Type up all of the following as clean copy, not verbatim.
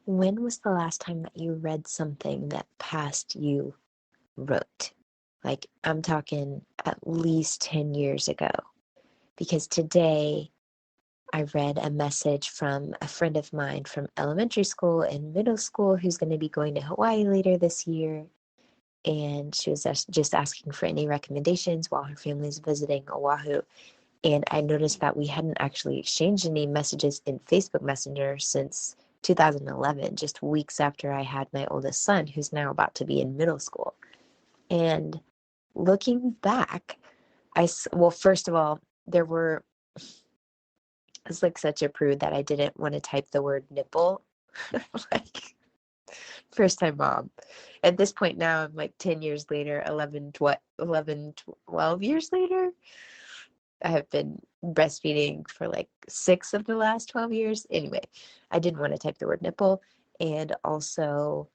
When was the last time that you read something that past you wrote? Like, I'm talking at least 10 years ago. Because today I read a message from a friend of mine from elementary school and middle school who's going to be going to Hawaii later this year. And she was just asking for any recommendations while her family's visiting Oahu. And I noticed that we hadn't actually exchanged any messages in Facebook Messenger since 2011, just weeks after I had my oldest son, who's now about to be in middle school. And looking back, well, first of all, I was like such a prude that I didn't want to type the word nipple. Like, first time mom. At this point now, I'm like 10 years later, 12 years later. I have been breastfeeding for like 6 of the last 12 years. Anyway, I didn't want to type the word nipple. And also,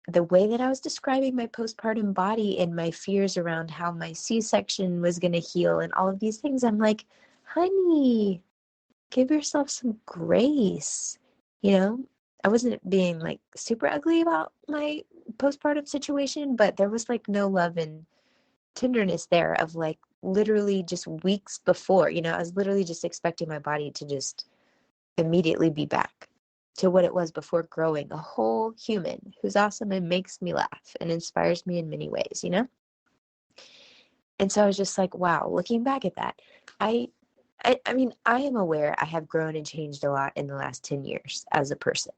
the way that I was describing my postpartum body and my fears around how my C-section was going to heal and all of these things, I'm like, honey, give yourself some grace. You know, I wasn't being like super ugly about my postpartum situation, but there was like no love and tenderness there of like literally just weeks before, I was literally just expecting my body to just immediately be back to what it was before growing a whole human who's awesome and makes me laugh and inspires me in many ways. And so I was just like, wow, looking back at that, I mean, I am aware I have grown and changed a lot in the last 10 years as a person,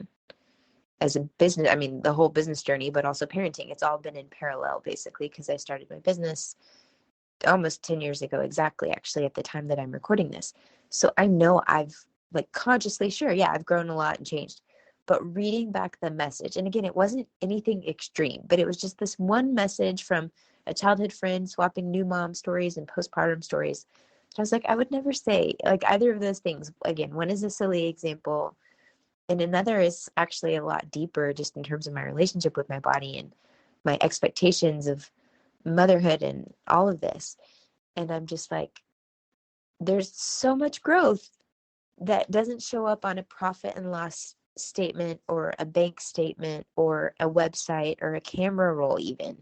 as a business. I mean, the whole business journey, but also parenting. It's all been in parallel, basically, because I started my business almost 10 years ago, exactly, actually, at the time that I'm recording this. So I know I've like consciously, sure, yeah, I've grown a lot and changed. But reading back the message, and again, it wasn't anything extreme, but it was just this one message from a childhood friend swapping new mom stories and postpartum stories. I was like, I would never say like either of those things. Again, one is a silly example, and another is actually a lot deeper, just in terms of my relationship with my body and my expectations of motherhood and all of this. And I'm just like, there's so much growth that doesn't show up on a profit and loss statement or a bank statement or a website or a camera roll even.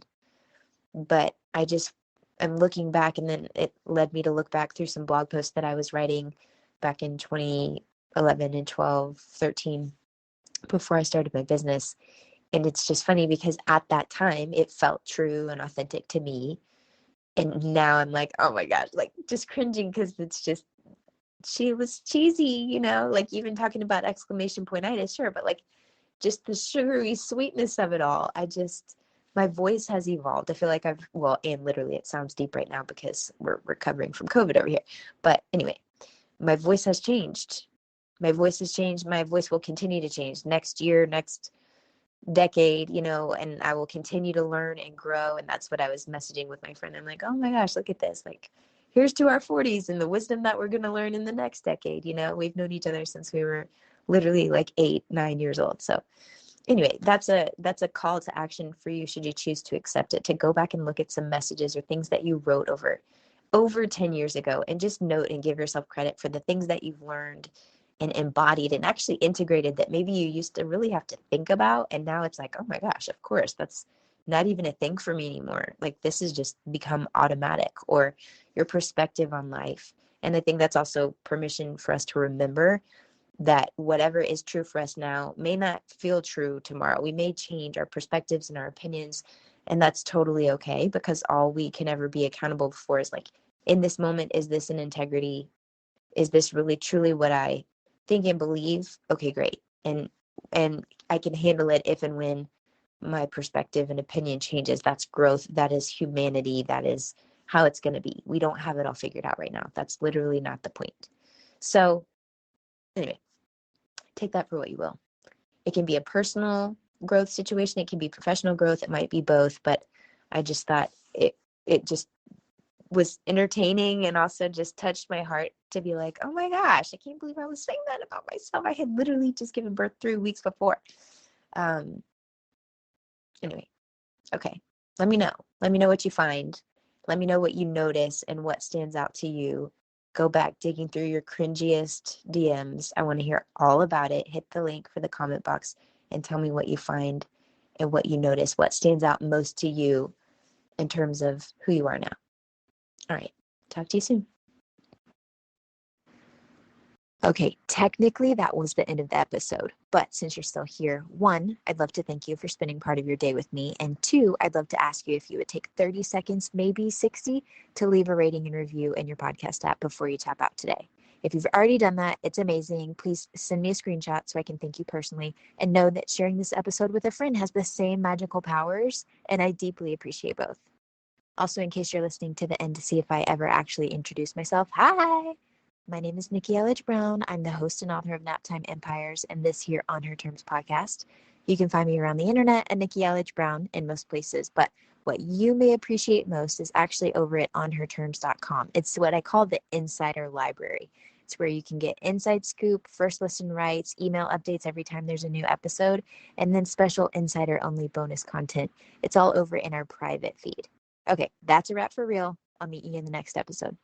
But I'm looking back, and then it led me to look back through some blog posts that I was writing back in 2011 and 12, 13, before I started my business. And it's just funny because at that time it felt true and authentic to me. And now I'm like, oh my gosh, like just cringing because it's just, she was cheesy, like even talking about exclamation point itis, sure, but like just the sugary sweetness of it all. My voice has evolved. I feel like and literally it sounds deep right now because we're recovering from COVID over here. But anyway, my voice has changed. My voice has changed. My voice will continue to change next year, next decade, and I will continue to learn and grow. And that's what I was messaging with my friend. I'm like, oh my gosh, look at this. Like, here's to our 40s and the wisdom that we're going to learn in the next decade. We've known each other since we were literally like 8-9 years old. So anyway, that's a call to action for you, should you choose to accept it, to go back and look at some messages or things that you wrote over 10 years ago, and just note and give yourself credit for the things that you've learned and embodied and actually integrated that maybe you used to really have to think about. And now it's like, oh my gosh, of course, that's not even a thing for me anymore. Like, this has just become automatic, or your perspective on life. And I think that's also permission for us to remember that whatever is true for us now may not feel true tomorrow. We may change our perspectives and our opinions, and that's totally okay, because all we can ever be accountable for is like, in this moment, is this an integrity? Is this really truly what I think and believe? Okay, great. And I can handle it if and when my perspective and opinion changes. That's growth. That is humanity. That is how it's going to be. We don't have it all figured out right now. That's literally not the point. So anyway, take that for what you will. It can be a personal growth situation. It can be professional growth. It might be both, but I just thought it just was entertaining and also just touched my heart to be like, oh my gosh, I can't believe I was saying that about myself. I had literally just given birth 3 weeks before. Anyway, okay. Let me know. Let me know what you find. Let me know what you notice and what stands out to you. Go back digging through your cringiest DMs. I want to hear all about it. Hit the link for the comment box and tell me what you find and what you notice, what stands out most to you in terms of who you are now. All right, talk to you soon. Okay, technically that was the end of the episode, but since you're still here, one, I'd love to thank you for spending part of your day with me, and two, I'd love to ask you if you would take 30 seconds, maybe 60, to leave a rating and review in your podcast app before you tap out today. If you've already done that, it's amazing. Please send me a screenshot so I can thank you personally, and know that sharing this episode with a friend has the same magical powers, and I deeply appreciate both. Also, in case you're listening to the end to see if I ever actually introduce myself, hi! My name is Nikki Elledge Brown. I'm the host and author of Naptime Empires and this here On Her Terms podcast. You can find me around the internet at Nikki Elledge Brown in most places, but what you may appreciate most is actually over at onherterms.com. It's what I call the insider library. It's where you can get inside scoop, first listen rights, email updates every time there's a new episode, and then special insider only bonus content. It's all over in our private feed. Okay, that's a wrap for real. I'll meet you in the next episode.